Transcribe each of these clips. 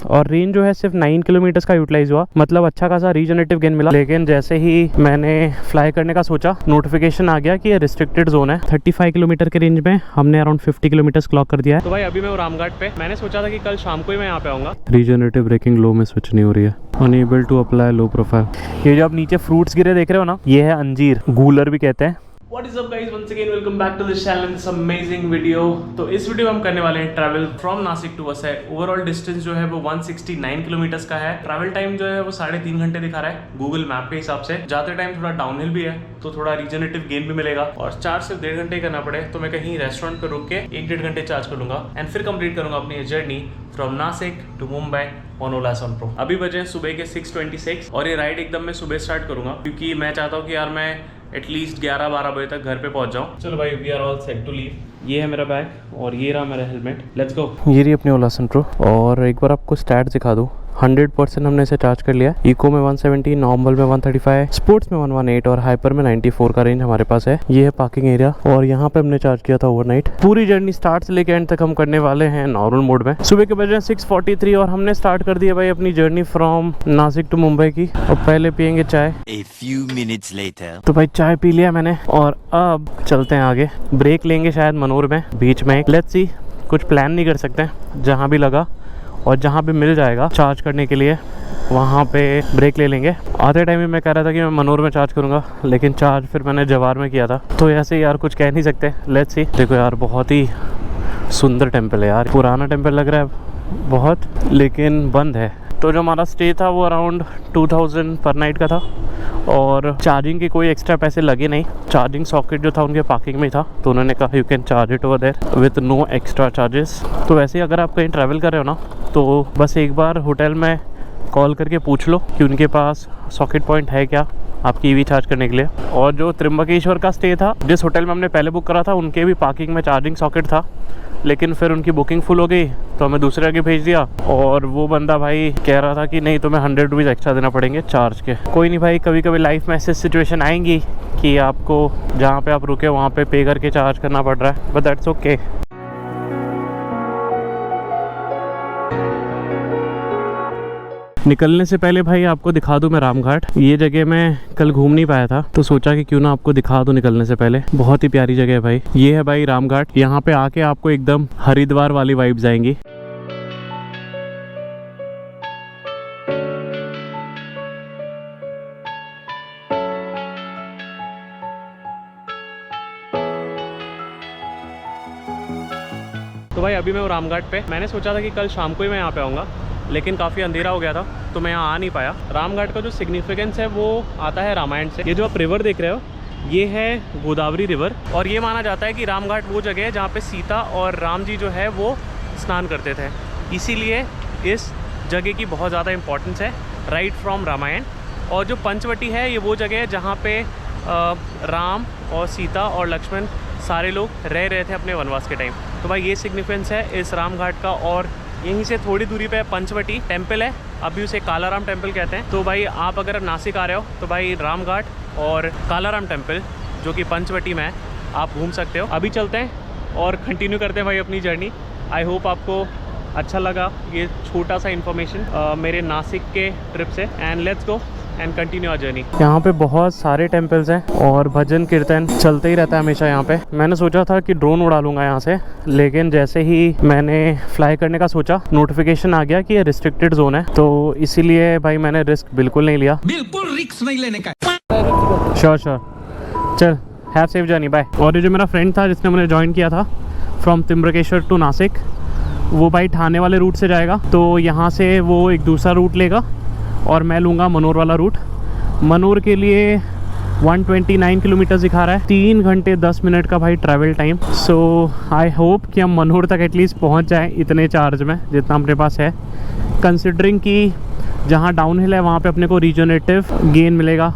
और रेंज जो है सिर्फ 9 किलोमीटर का यूटिलाइज हुआ, मतलब अच्छा खासा रीजनरेटिव गेन मिला। लेकिन जैसे ही मैंने फ्लाई करने का सोचा नोटिफिकेशन आ गया कि ये रिस्ट्रिक्टेड जोन है। 35 किलोमीटर के रेंज में हमने अराउंड 50 किलोमीटर क्लॉक कर दिया है। तो भाई अभी मैं रामघाट पे, मैंने सोचा था कि कल शाम को ही मैं यहाँ पे आऊँगा। रीजनरेटिव ब्रेकिंग लो में स्विच नहीं हो रही है, unable to apply low profile. ये जो आप नीचे फ्रूट्स गिरे देख रहे हो ना, ये है अंजीर, गूलर भी कहते हैं। What is up guys, once again welcome back to this channel, this amazing video। तो इस वीडियो में हम करने वाले हैं travel from Nashik to Vasai. Overall distance जो है वो 169 किलोमीटर का है। ट्रैवल टाइम जो है वो 3.5 घंटे दिखा रहा है गूगल मैप के हिसाब से। जाते टाइम थोड़ा डाउनहिल भी है तो थोड़ा रीजनरेटिव गेन भी मिलेगा, और चार्ज सिर्फ 1.5 घंटे करना पड़े तो मैं कहीं रेस्टोरेंट पे रुक के 1-1.5 घंटे चार्ज कर लूंगा एंड फिर कंप्लीट करूंगा अपनी journey from Nashik to Mumbai on Ola सॉन प्रो। अभी बजे सुबह के 6:26 और ये राइड एकदम मैं सुबह स्टार्ट करूंगा क्योंकि मैं चाहता हूँ कि यार मैं एटलीस्ट 11-12 बजे तक घर पे पहुंच जाऊँ। चलो भाई, we are all set to leave. ये है मेरा बैग और ये रहा मेरा हेलमेट, लेट्स गो। ये रही अपनी ओला सन प्रो, और एक बार आपको स्टैट दिखा दूँ। 100% हमने इसे चार्ज कर लिया। इको में 170, नॉर्मल में 135, स्पोर्ट्स में 118 और हाइपर में 94 का रेंज हमारे पास है। ये है पार्किंग एरिया और यहाँ पे हमने चार्ज किया था ओवरनाइट। पूरी जर्नी स्टार्ट से लेकर एंड तक हम करने वाले हैं नॉर्मल मोड में। सुबह के बजे 6:43 और हमने स्टार्ट कर दिया भाई अपनी journey from Nashik to Mumbai की। और पहले पियेंगे चाय। A few minutes later। तो भाई चाय पी लिया मैंने और अब चलते हैं आगे। ब्रेक लेंगे शायद मनोर में बीच में। लेट्स सी, कुछ प्लान नहीं कर सकते, जहाँ भी लगा और जहाँ भी मिल जाएगा चार्ज करने के लिए वहाँ पे ब्रेक ले लेंगे। आधे टाइम में मैं कह रहा था कि मैं मनोर में चार्ज करूँगा, लेकिन चार्ज फिर मैंने जवार में किया था। तो ऐसे यार कुछ कह नहीं सकते, लेट्स सी। देखो यार, बहुत ही सुंदर टेम्पल है यार, पुराना टेम्पल लग रहा है बहुत, लेकिन बंद है। तो जो हमारा स्टे था वो अराउंड 2000 पर नाइट का था और चार्जिंग के कोई एक्स्ट्रा पैसे लगे नहीं। चार्जिंग सॉकेट जो था उनके पार्किंग में ही था, तो उन्होंने कहा you can charge it over there with no extra charges. तो वैसे ही अगर आप कहीं ट्रैवल कर रहे हो ना, तो बस एक बार होटल में कॉल करके पूछ लो कि उनके पास सॉकेट पॉइंट है क्या आपकी ईवी चार्ज करने के लिए। और जो त्रिम्बकेश्वर का स्टे था, जिस होटल में हमने पहले बुक करा था, उनके भी पार्किंग में चार्जिंग सॉकेट था, लेकिन फिर उनकी बुकिंग फुल हो गई तो हमें दूसरे आगे भेज दिया। और वो बंदा भाई कह रहा था कि नहीं, तुम्हें 100 रुपीज़ एक्स्ट्रा देना पड़ेंगे चार्ज के। कोई नहीं भाई, कभी कभी लाइफ में ऐसी सिचुएशन आएंगी कि आपको जहाँ पे आप रुके वहाँ पे पे करके चार्ज करना पड़ रहा है, बट दैट्स ओके। निकलने से पहले भाई आपको दिखा दूं मैं रामघाट। ये जगह मैं कल घूम नहीं पाया था तो सोचा कि क्यों ना आपको दिखा दूं निकलने से पहले। बहुत ही प्यारी जगह है भाई। ये है भाई रामघाट। यहाँ पे आके आपको एकदम हरिद्वार वाली वाइब्स आएंगी। तो भाई अभी मैं हूँ रामघाट पे। मैंने सोचा था कि कल शाम को ही मैं यहाँ पे आऊँगा, लेकिन काफ़ी अंधेरा हो गया था तो मैं यहाँ आ नहीं पाया। रामघाट का जो सिग्निफिकेंस है वो आता है रामायण से। ये जो आप रिवर देख रहे हो ये है गोदावरी रिवर, और ये माना जाता है कि रामघाट वो जगह है जहाँ पे सीता और राम जी जो है वो स्नान करते थे, इसीलिए इस जगह की बहुत ज़्यादा इम्पोर्टेंस है राइट फ्रॉम रामायण। और जो पंचवटी है ये वो जगह है जहाँ पे राम और सीता और लक्ष्मण सारे लोग रह रहे थे अपने वनवास के टाइम। तो भाई ये सिग्निफिकेंस है इस रामघाट का। और यहीं से थोड़ी दूरी पे पंचवटी टेम्पल है, अभी उसे कालाराम टेम्पल कहते हैं। तो भाई आप अगर नासिक आ रहे हो तो भाई रामघाट और कालाराम टेम्पल जो कि पंचवटी में है, आप घूम सकते हो। अभी चलते हैं और कंटिन्यू करते हैं भाई अपनी जर्नी। आई होप आपको अच्छा लगा ये छोटा सा इन्फॉर्मेशन मेरे नासिक के ट्रिप से, and let's go and continue our journey. यहाँ पे बहुत सारे टेम्पल्स हैं और भजन कीर्तन चलते ही रहता है हमेशा यहाँ पे। मैंने सोचा था कि ड्रोन उड़ा लूँगा यहाँ से, लेकिन जैसे ही मैंने फ्लाई करने का सोचा नोटिफिकेशन आ गया कि ये रिस्ट्रिक्टेड जोन है, तो इसीलिए भाई मैंने रिस्क बिल्कुल नहीं लिया। बिल्कुल रिस्क नहीं लेने का। श्योर चल, हैव सेफ जर्नी, बाय। और ये जो मेरा फ्रेंड था जिसने मुझे ज्वाइन किया था फ्रॉम त्रिम्बकेश्वर टू नासिक, वो भाई ठाणे वाले रूट से जाएगा, तो यहाँ से वो एक दूसरा रूट लेगा और मैं लूँगा मनोर वाला रूट। मनोर के लिए 129 किलोमीटर दिखा रहा है, 3 घंटे 10 मिनट का भाई travel time. So I hope कि हम मनोर तक एटलीस्ट पहुंच जाएं इतने चार्ज में जितना अपने पास है, कंसिडरिंग कि जहां डाउनहिल है वहां पे अपने को रीजनरेटिव गेन मिलेगा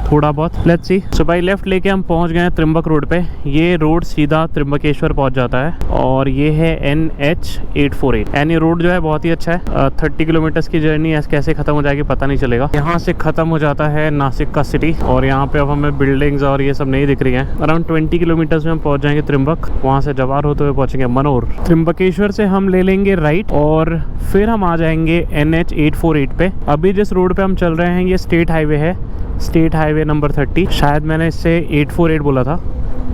थोड़ा बहुत। Let's see. सो भाई लेफ्ट लेके हम पहुंच गए हैं त्रिम्बक रोड पे। ये रोड सीधा त्रिम्बकेश्वर पहुंच जाता है और ये है NH848। एंड ये रोड जो है बहुत ही अच्छा है। 30 किलोमीटर्स की जर्नी कैसे खत्म हो जाएगी पता नहीं चलेगा। यहाँ से खत्म हो जाता है नासिक का सिटी और यहाँ पे अब हमें बिल्डिंग्स और ये सब नहीं दिख रही हैं। अराउंड 20 किलोमीटर्स में हम पहुंच जाएंगे त्रिम्बक। वहाँ से जवार होते हुए पहुंचेंगे मनोर। त्रिम्बकेश्वर से हम ले लेंगे राइट और फिर हम आ जाएंगे NH848 पे। अभी जिस रोड पे हम चल रहे हैं ये स्टेट हाईवे है, स्टेट हाईवे नंबर 30। शायद मैंने इससे 848 बोला था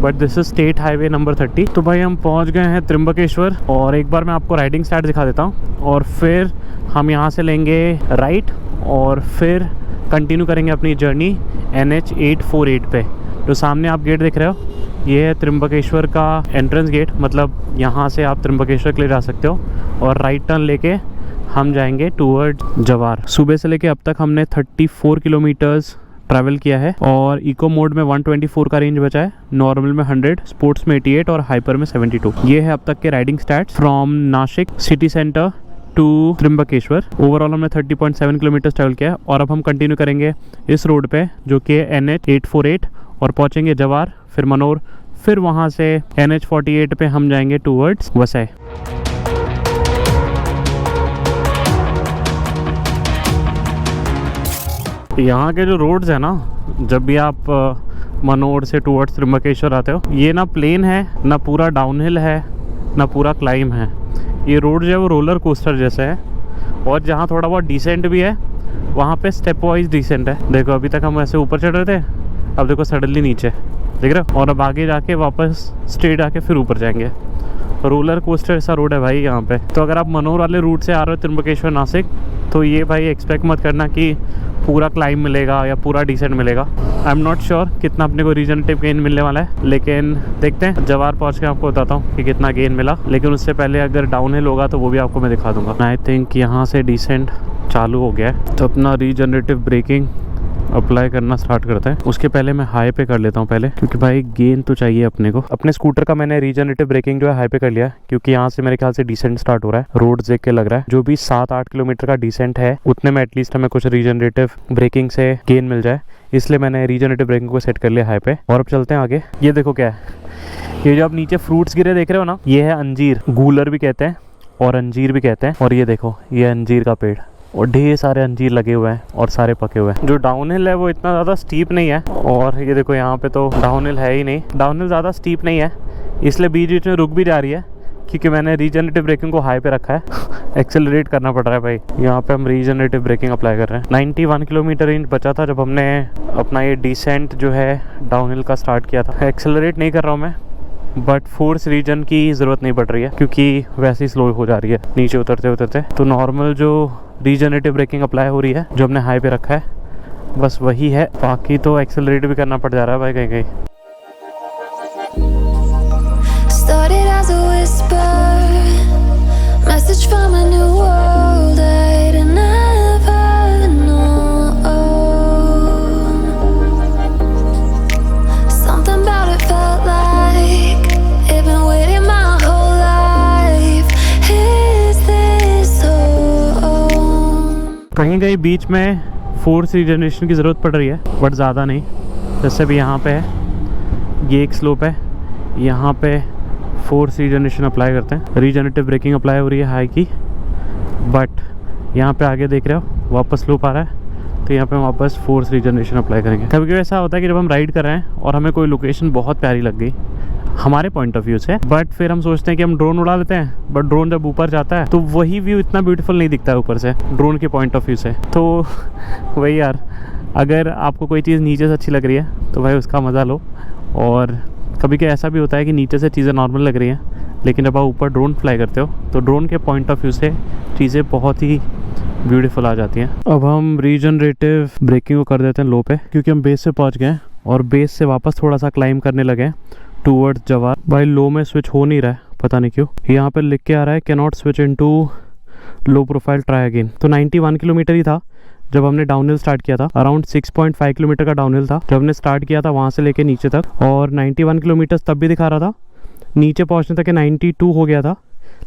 but this is state highway number 30। तो भाई हम पहुंच गए हैं त्रिम्बकेश्वर और एक बार मैं आपको राइडिंग स्टार्ट दिखा देता हूँ और फिर हम यहाँ से लेंगे राइट और फिर कंटिन्यू करेंगे अपनी जर्नी NH848 पे। जो सामने आप गेट देख रहे हो ये है त्रिम्बकेश्वर का एंट्रेंस गेट, मतलब यहाँ से आप त्रिम्बकेश्वर के लिए जा सकते हो और राइट टर्न लेके हम जाएंगे टूवर्ड जवार। सुबह से लेके अब तक हमने 34 किलोमीटर्स ट्रैवल किया है और इको मोड में 124 का रेंज बचा है, नॉर्मल में 100, स्पोर्ट्स में 88 और हाइपर में 72। ये है अब तक के riding stats from Nashik city centre to Trimbakeshwar. Overall हमने 30.7 किलोमीटर्स ट्रैवल किया है और अब हम कंटिन्यू करेंगे इस रोड पे जो कि NH848 और पहुंचेंगे जवार, फिर मनोर, फिर वहां से NH48 पे हम जाएंगे टूवर्ड्स वसई। यहाँ के जो रोड्स है ना, जब भी आप मनोर से टूवर्ड्स त्रिम्बकेश्वर आते हो, ये ना प्लेन है ना पूरा डाउनहिल है ना पूरा क्लाइम है। ये रोड जो है वो रोलर कोस्टर जैसा है और जहाँ थोड़ा बहुत डिसेंट भी है वहाँ पे स्टेप वाइज डिसेंट है। देखो अभी तक हम ऐसे ऊपर चढ़ रहे थे, अब देखो सडनली नीचे, देख रहे हो, और अब आगे जाके वापस स्ट्रेट आके फिर ऊपर जाएंगे। रोलर कोस्टर ऐसा रोड है भाई यहाँ पे। तो अगर आप मनोर वाले रूट से आ रहे हो त्रिम्बकेश्वर नासिक तो ये भाई एक्सपेक्ट मत करना कि पूरा क्लाइम मिलेगा या पूरा डिसेंट मिलेगा। आई एम नॉट श्योर कितना अपने को रीजनरेटिव गेन मिलने वाला है, लेकिन देखते हैं। जवार पहुँच के आपको बताता हूँ कि कितना गेन मिला, लेकिन उससे पहले अगर डाउनहिल होगा तो वो भी आपको मैं दिखा दूंगा। आई थिंक यहाँ से डिसेंट चालू हो गया है तो अपना रीजनरेटिव ब्रेकिंग अप्लाई करना स्टार्ट करते हैं। उसके पहले मैं हाई पे कर लेता हूँ पहले, क्योंकि भाई गेन तो चाहिए अपने को। अपने स्कूटर का मैंने रीजनरेटिव ब्रेकिंग जो है हाई पे कर लिया है, क्योंकि यहाँ से मेरे ख्याल से डिसेंट स्टार्ट हो रहा है। रोड देख के लग रहा है जो भी 7-8 किलोमीटर का डिसेंट है उतने में एटलीस्ट हमें कुछ रीजनरेटिव ब्रेकिंग से गेन मिल जाए, इसलिए मैंने रीजनरेटिव ब्रेकिंग को सेट कर लिया हाई पे। और अब चलते हैं आगे। ये देखो क्या है, ये जो आप नीचे फ्रूट्स गिरे देख रहे हो ना, ये है अंजीर। गूलर भी कहते हैं और अंजीर भी कहते हैं। और ये देखो ये अंजीर का पेड़ और ढेर सारे अंजीर लगे हुए हैं और सारे पके हुए हैं। जो डाउनहिल है वो इतना ज़्यादा स्टीप नहीं है और ये देखो यहाँ पे तो डाउनहिल है ही नहीं। डाउनहिल ज़्यादा स्टीप नहीं है इसलिए बीच बीच में रुक भी जा रही है, क्योंकि मैंने रीजनरेटिव ब्रेकिंग को हाई पे रखा है। एक्सेलरेट करना पड़ रहा है भाई। यहाँ पे हम रीजनरेटिव ब्रेकिंग अप्लाई कर रहे हैं। 91 किलोमीटर रेंज बचा था जब हमने अपना ये डिसेंट जो है डाउनहिल का स्टार्ट किया था। एक्सेलरेट नहीं कर रहा हूँ मैं, बट फोर्स रीजन की ज़रूरत नहीं पड़ रही है क्योंकि वैसे ही स्लो हो जा रही है नीचे उतरते उतरते। तो नॉर्मल जो रीजनरेटिव ब्रेकिंग अप्लाई हो रही है जो हमने हाई पे रखा है बस वही है, बाकी तो एक्सेलरेट भी करना पड़ जा रहा है भाई कहीं कहीं। Started as a whisper, message from a new world I'd never known. Something about it felt like it'd been waiting my whole life. Is this home? कहीं कहीं बीच में फोर्स रीजनरेशन की ज़रूरत पड़ रही है बट ज़्यादा नहीं। जैसे भी यहाँ पे है, ये एक स्लोप है, यहाँ पे फोर्स रीजनरेशन अप्लाई करते हैं। रीजनरेटिव ब्रेकिंग अप्लाई हो रही है हाई की, बट यहाँ पे आगे देख रहे हो वापस स्लोप आ रहा है तो यहाँ पे हम वापस फोर्स रीजनरेशन अप्लाई करेंगे। कभी कभी ऐसा होता है कि जब हम राइड कर रहे हैं और हमें कोई लोकेशन बहुत प्यारी लग गई हमारे पॉइंट ऑफ व्यू से, बट फिर हम सोचते हैं कि हम ड्रोन उड़ा लेते हैं, बट ड्रोन जब ऊपर जाता है तो वही व्यू इतना ब्यूटीफुल नहीं दिखता है ऊपर से ड्रोन के पॉइंट ऑफ व्यू से। तो वही यार, अगर आपको कोई चीज़ नीचे से अच्छी लग रही है तो भाई उसका मज़ा लो। और कभी कभी ऐसा भी होता है कि नीचे से चीज़ें नॉर्मल लग रही हैं, लेकिन जब आप ऊपर ड्रोन फ्लाई करते हो तो ड्रोन के पॉइंट ऑफ व्यू से चीज़ें बहुत ही ब्यूटीफुल आ जाती हैं। अब हम रीजनरेटिव ब्रेकिंग को कर देते हैं लो पे, क्योंकि हम बेस से पहुंच गए हैं और बेस से वापस थोड़ा सा क्लाइम करने लगे हैं टूवर्ड्स जवार। भाई लो में स्विच हो नहीं रहा है, पता नहीं क्यों। यहाँ पे लिख के आ रहा है can not switch into low profile, try again. तो 91 किलोमीटर ही था जब हमने डाउनहिल स्टार्ट किया था। अराउंड 6.5 किलोमीटर का डाउनहिल था जब हमने स्टार्ट किया था वहाँ से लेके नीचे तक, और 91 किलोमीटर तब भी दिखा रहा था। नीचे पहुँचने तक 92 हो गया था,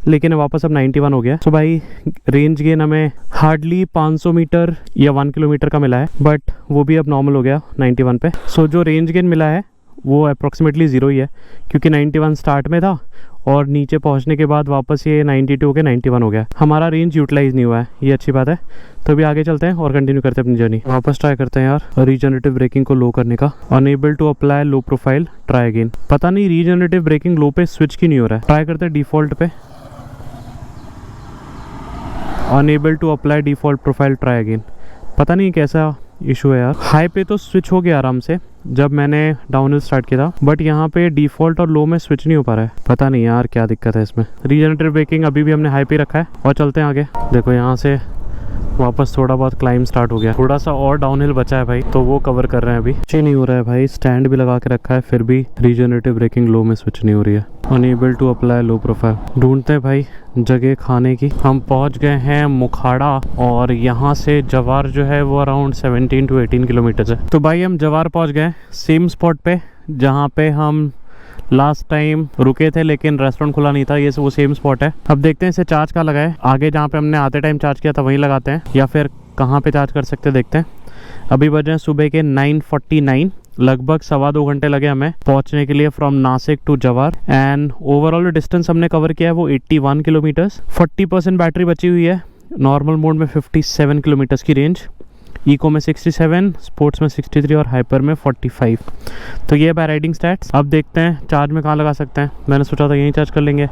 लेकिन वापस अब 91 हो गया। सो भाई रेंज गेन हमें हार्डली 500 मीटर या 1 किलोमीटर का मिला है, बट वो भी अब नॉर्मल हो गया 91 पे। सो जो रेंज गेन मिला है वो अप्रॉक्सीमेटली 0 ही है, क्योंकि 91 स्टार्ट में था और नीचे पहुंचने के बाद वापस ये 92 के 91 हो गया। हमारा रेंज यूटिलाइज नहीं हुआ है, ये अच्छी बात है। तो अभी आगे चलते हैं और कंटिन्यू करते हैं अपनी जर्नी। वापस ट्राई करते हैं यार रीजनरेटिव ब्रेकिंग को लो करने का। Unable to apply low profile, try again. पता नहीं रीजनरेटिव ब्रेकिंग लो पे स्विच क्यों नहीं हो रहा है। ट्राई करते हैं डिफॉल्ट पे। Unable to apply default profile, try again. पता नहीं कैसा इशू है यार। हाई पे तो स्विच हो गया आराम से जब मैंने डाउनहिल स्टार्ट किया था, बट यहाँ पे डिफॉल्ट और लो में स्विच नहीं हो पा रहा है। पता नहीं यार क्या दिक्कत है इसमें। रीजनरेटिव ब्रेकिंग अभी भी हमने हाई पे रखा है और चलते हैं आगे। देखो यहाँ से वापस थोड़ा बहुत क्लाइंब स्टार्ट हो गया, थोड़ा सा और डाउनहिल बचा है भाई, तो वो कवर कर रहे हैं अभी। स्विच नहीं हो रहा है भाई, स्टैंड भी लगा के रखा है, फिर भी रीजनरेटिव ब्रेकिंग लो में स्विच नहीं हो रही है। Unable to apply low profile. ढूंढते हैं भाई जगह खाने की। हम पहुंच गए हैं मुखाड़ा और यहाँ से जवार जो है वो अराउंड 17 to 18 किलोमीटर है। तो भाई हम जवार पहुंच गए सेम स्पॉट पे जहाँ पे हम लास्ट टाइम रुके थे, लेकिन रेस्टोरेंट खुला नहीं था। ये वो सेम स्पॉट है। अब देखते हैं इसे चार्ज कहाँ लगाए। आगे जहाँ पे हमने आते टाइम चार्ज किया था वहीं लगाते हैं, या फिर कहाँ पे चार्ज कर सकते हैं देखते हैं। अभी बज रहे हैं सुबह के 9:49। लगभग 2.25 घंटे लगे हमें पहुंचने के लिए फ्रॉम नासिक टू जवार। एंड ओवरऑल डिस्टेंस हमने कवर किया है वो 81 किलोमीटर्स। 40% बैटरी बची हुई है। नॉर्मल मोड में 57 किलोमीटर्स की रेंज, इको में 67, स्पोर्ट्स में 63 और हाइपर में 45। तो ये है राइडिंग स्टैट्स। अब देखते हैं चार्ज में कहाँ लगा सकते हैं। मैंने सोचा था यहीं चार्ज कर लेंगे,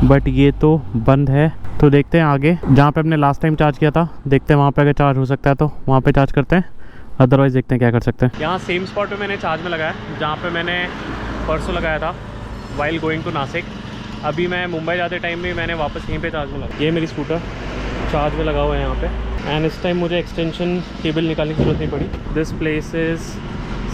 बट ये तो बंद है। तो देखते हैं आगे जहाँ पे हमने लास्ट टाइम चार्ज किया था, देखते हैं वहाँ पे अगर चार्ज हो सकता है तो वहाँ पे चार्ज करते हैं, अदरवाइज़ देखते हैं क्या कर सकते हैं। यहाँ सेम स्पॉट पे मैंने चार्ज में लगाया जहाँ पे मैंने परसों लगाया था वाइल गोइंग टू नासिक। अभी मैं मुंबई जाते टाइम भी मैंने वापस यहीं पे चार्ज में लगाया। ये मेरी स्कूटर चार्ज में लगा हुआ है यहाँ पे। एंड इस टाइम मुझे एक्सटेंशन केबल निकालने की जरूरत नहीं पड़ी। This place is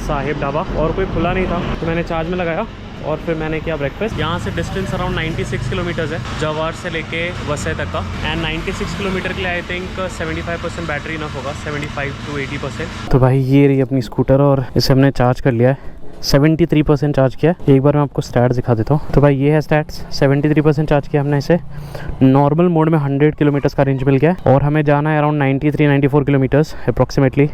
Sahib dhaba और कोई खुला नहीं था, तो मैंने चार्ज में लगाया और फिर मैंने किया ब्रेकफास्ट। यहाँ से डिस्टेंस अराउंड 96 किलोमीटर्स है जवार से लेके वसई तक का। एंड 96 किलोमीटर के लिए आई थिंक 75% बैटरी इनफ होगा, 75 to 80%। तो भाई ये रही अपनी स्कूटर और इसे हमने चार्ज कर लिया है। 73% चार्ज किया। एक बार मैं आपको स्टैट्स दिखा देता हूँ। तो भाई ये है स्टैट्स। 73% चार्ज किया हमने इसे। नॉर्मल मोड में 100 किलोमीटर्स का रेंज मिल गया और हमें जाना है अराउंड 93-94 किलोमीटर्स अप्रॉक्सीमेटली।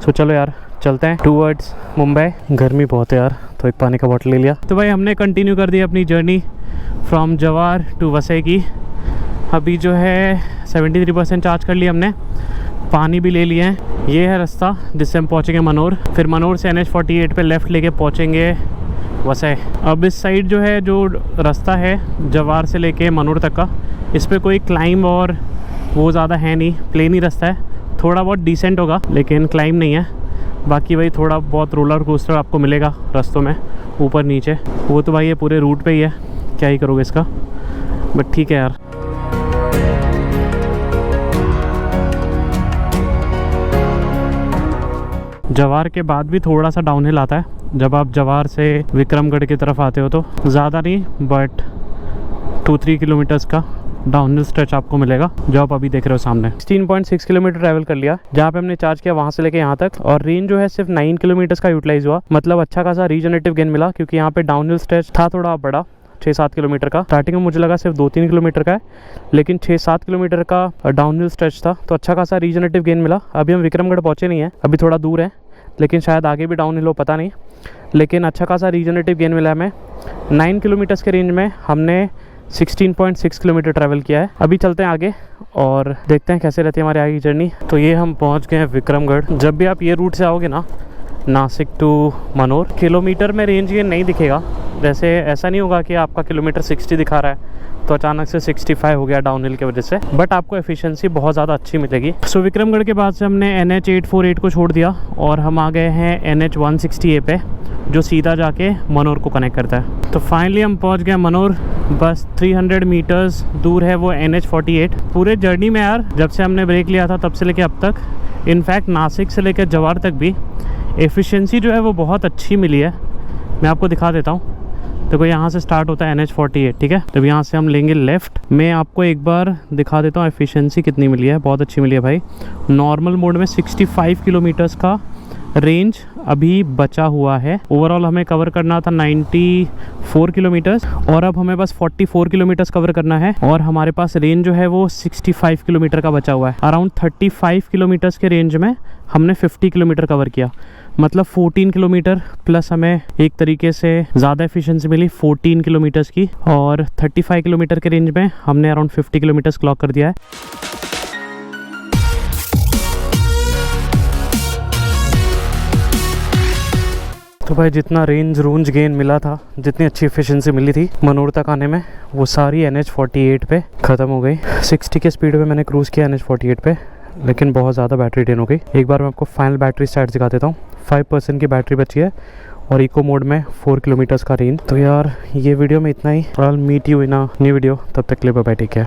सो चलो यार चलते हैं टूवर्ड्स मुंबई। गर्मी बहुत है यार, तो एक पानी का बॉटल ले लिया। तो भाई हमने कंटिन्यू कर दी अपनी जर्नी फ्रॉम जवार टू वसई की। अभी जो है 73% चार्ज कर लिया हमने, पानी भी ले लिए हैं। ये है रास्ता जिससे हम पहुँचेंगे मनोर। फिर मनोर से NH48 पे लेफ़्ट लेके पहुँचेंगे वसई। अब इस साइड जो है जो रास्ता है जवार से लेके मनोर तक का, इस पर कोई क्लाइंब और वो ज़्यादा है नहीं, प्लेन ही रास्ता है। थोड़ा बहुत डिसेंट होगा लेकिन क्लाइंब नहीं है। बाकी भाई थोड़ा बहुत रोलर कोस्टर आपको मिलेगा रास्तों में ऊपर नीचे, वो तो भाई ये पूरे रूट पे ही है, क्या ही करोगे इसका, बट ठीक है यार। जवार के बाद भी थोड़ा सा डाउनहिल आता है जब आप जवार से विक्रमगढ़ की तरफ आते हो, तो ज़्यादा नहीं बट 2-3 किलोमीटर्स का डाउनहिल स्ट्रेच आपको मिलेगा जो आप अभी देख रहे हो सामने। 16.6 किलोमीटर ट्रैवल कर लिया जहाँ पे हमने चार्ज किया वहाँ से लेके यहाँ तक, और रेंज जो है सिर्फ 9 किलोमीटर्स का यूटिलाइज हुआ। मतलब अच्छा खासा रीजनरेटिव गेन मिला, क्योंकि यहाँ पे डाउनहिल स्ट्रेच था थोड़ा बड़ा 6-7 किलोमीटर का। स्टार्टिंग में मुझे लगा सिर्फ 2-3 किलोमीटर का है, लेकिन 6-7 किलोमीटर का डाउनहिल स्ट्रेच था, तो अच्छा खासा रीजनरेटिव गेन मिला। अभी हम विक्रमगढ़ पहुँचे नहीं है, अभी थोड़ा दूर है, लेकिन शायद आगे भी डाउनहिल हो, पता नहीं, लेकिन अच्छा खासा रीजनरेटिव गेन मिला हमें। 9 किलोमीटर्स के रेंज में हमने 16.6 किलोमीटर ट्रैवल किया है। अभी चलते हैं आगे और देखते हैं कैसे रहती है हमारी आगे की जर्नी। तो ये हम पहुंच गए हैं विक्रमगढ़। जब भी आप ये रूट से आओगे ना नासिक टू मनोर, किलोमीटर में रेंज गेन नहीं दिखेगा। वैसे ऐसा नहीं होगा कि आपका किलोमीटर 60 दिखा रहा है तो अचानक से 65 हो गया डाउनहिल की वजह से, बट आपको एफिशिएंसी बहुत ज़्यादा अच्छी मिलेगी। सो विक्रमगढ़ के बाद से हमने NH848 को छोड़ दिया और हम आ गए हैं NH160A पे, जो सीधा जाके मनोर को कनेक्ट करता है। तो फाइनली हम पहुंच गए मनोर। बस 300 मीटर्स दूर है वो NH48। पूरे जर्नी में यार जब से हमने ब्रेक लिया था तब से लेके अब तक, इनफैक्ट नासिक से लेकर जवार तक भी एफिशिएंसी जो है वो बहुत अच्छी मिली है। मैं आपको दिखा देता हूँ। देखो यहाँ से स्टार्ट होता है NH48, ठीक है। तब यहाँ से हम लेंगे लेफ़्ट। मैं आपको एक बार दिखा देता हूँ एफिशिएंसी कितनी मिली है, बहुत अच्छी मिली है भाई। नॉर्मल मोड में 65 किलोमीटर्स का रेंज अभी बचा हुआ है। ओवरऑल हमें कवर करना था 94 किलोमीटर्स और अब हमें बस 44 किलोमीटर्स कवर करना है और हमारे पास रेंज जो है वो 65 किलोमीटर का बचा हुआ है। अराउंड 35 किलोमीटर्स के रेंज में हमने 50 किलोमीटर कवर किया, मतलब 14 किलोमीटर प्लस हमें एक तरीके से ज़्यादा एफिशिएंसी मिली 14 किलोमीटर्स की, और 35 किलोमीटर के रेंज में हमने अराउंड 50 किलोमीटर्स क्लॉक कर दिया है। तो भाई जितना रेंज रूंज गेन मिला था, जितनी अच्छी एफिशिएंसी मिली थी मनोर तक आने में, वो सारी NH48 पे ख़त्म हो गई। 60 के स्पीड पे मैंने क्रूज़ किया NH48 पे, लेकिन बहुत ज़्यादा बैटरी ड्रेन हो गई। एक बार मैं आपको फाइनल बैटरी स्टैट्स दिखा देता हूँ। 5% की बैटरी बची है और इको मोड में 4 किलोमीटर्स का रेंज। तो यार ये वीडियो में इतना ही। I will meet you in a new video, तब तक के लिए बाय बाय, टेक केयर।